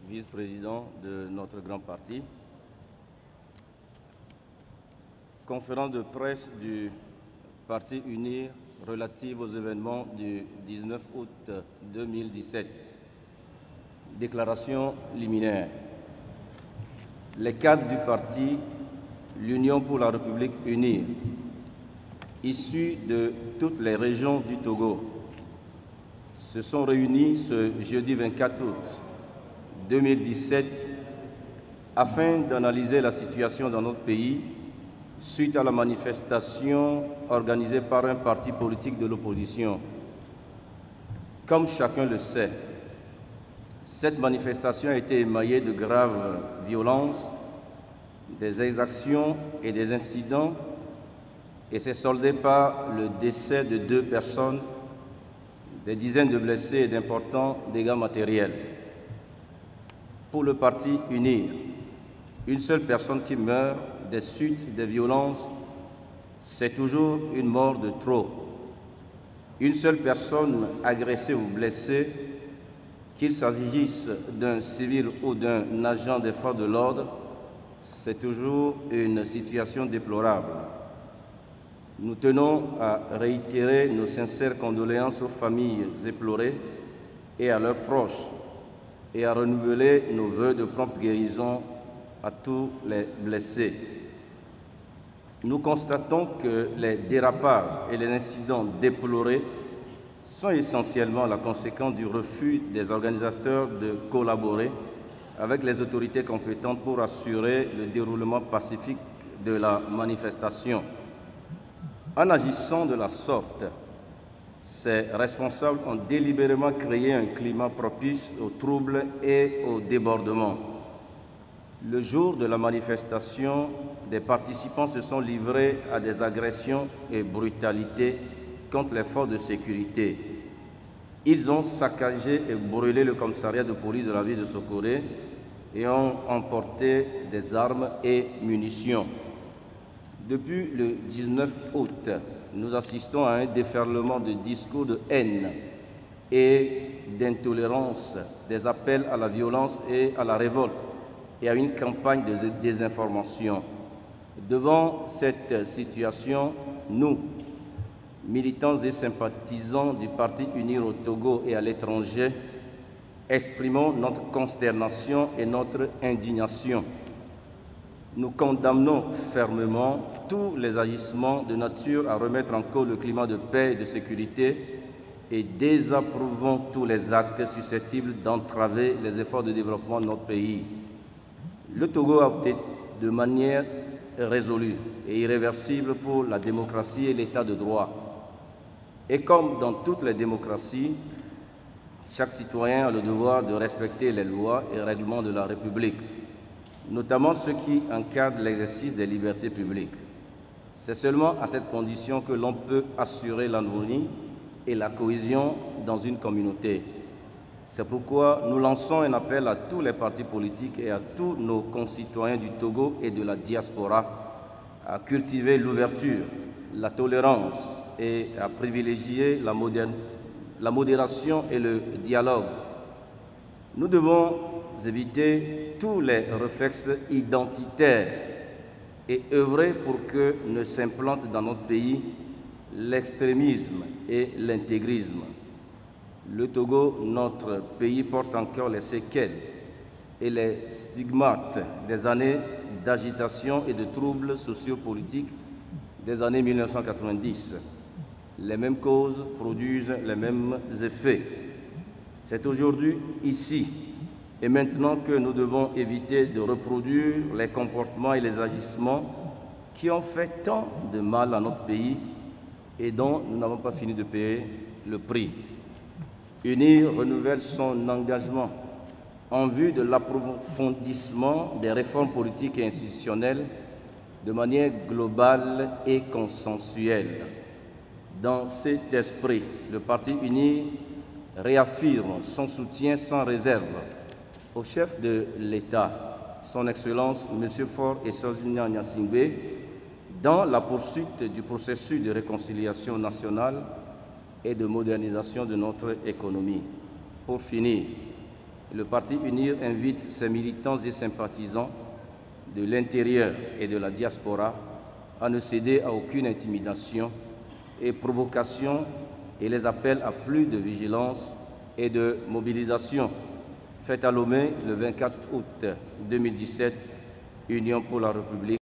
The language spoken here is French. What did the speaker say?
vice-président de notre grand parti. Conférence de presse du Parti UNIR relative aux événements du 19 août 2017. Déclaration liminaire. Les cadres du parti, l'Union pour la République UNIR, issus de toutes les régions du Togo, se sont réunis ce jeudi 24 août 2017 afin d'analyser la situation dans notre pays suite à la manifestation organisée par un parti politique de l'opposition. Comme chacun le sait, cette manifestation a été émaillée de graves violences, des exactions et des incidents et s'est soldée par le décès de 2 personnes, des dizaines de blessés et d'importants dégâts matériels. Pour le parti UNIR, une seule personne qui meurt des suites des violences, c'est toujours une mort de trop. Une seule personne agressée ou blessée, qu'il s'agisse d'un civil ou d'un agent des forces de l'ordre, c'est toujours une situation déplorable. Nous tenons à réitérer nos sincères condoléances aux familles éplorées et à leurs proches et à renouveler nos vœux de prompte guérison à tous les blessés. Nous constatons que les dérapages et les incidents déplorés sont essentiellement la conséquence du refus des organisateurs de collaborer avec les autorités compétentes pour assurer le déroulement pacifique de la manifestation. En agissant de la sorte, ces responsables ont délibérément créé un climat propice aux troubles et aux débordements. Le jour de la manifestation, des participants se sont livrés à des agressions et brutalités contre les forces de sécurité. Ils ont saccagé et brûlé le commissariat de police de la ville de Sokoré et ont emporté des armes et munitions. Depuis le 19 août, nous assistons à un déferlement de discours de haine et d'intolérance, des appels à la violence et à la révolte et à une campagne de désinformation. Devant cette situation, nous, militants et sympathisants du Parti UNIR au Togo et à l'étranger, exprimons notre consternation et notre indignation. Nous condamnons fermement tous les agissements de nature à remettre en cause le climat de paix et de sécurité et désapprouvons tous les actes susceptibles d'entraver les efforts de développement de notre pays. Le Togo a opté de manière résolue et irréversible pour la démocratie et l'état de droit. Et comme dans toutes les démocraties, chaque citoyen a le devoir de respecter les lois et règlements de la République, notamment ceux qui encadrent l'exercice des libertés publiques. C'est seulement à cette condition que l'on peut assurer l'harmonie et la cohésion dans une communauté. C'est pourquoi nous lançons un appel à tous les partis politiques et à tous nos concitoyens du Togo et de la diaspora à cultiver l'ouverture, la tolérance et à privilégier la modération et le dialogue. Nous devons éviter tous les réflexes identitaires et œuvrer pour que ne s'implantent dans notre pays l'extrémisme et l'intégrisme. Le Togo, notre pays, porte encore les séquelles et les stigmates des années d'agitation et de troubles sociopolitiques des années 1990. Les mêmes causes produisent les mêmes effets. C'est aujourd'hui, ici et maintenant que nous devons éviter de reproduire les comportements et les agissements qui ont fait tant de mal à notre pays et dont nous n'avons pas fini de payer le prix. UNIR renouvelle son engagement en vue de l'approfondissement des réformes politiques et institutionnelles de manière globale et consensuelle. Dans cet esprit, le Parti UNIR réaffirme son soutien sans réserve au chef de l'État, son Excellence M. Faure Essoufou Gnassingbé, dans la poursuite du processus de réconciliation nationale et de modernisation de notre économie. Pour finir, le Parti UNIR invite ses militants et sympathisants de l'intérieur et de la diaspora à ne céder à aucune intimidation et provocation et les appelle à plus de vigilance et de mobilisation. Fête à Lomé le 24 août 2017, Union pour la République.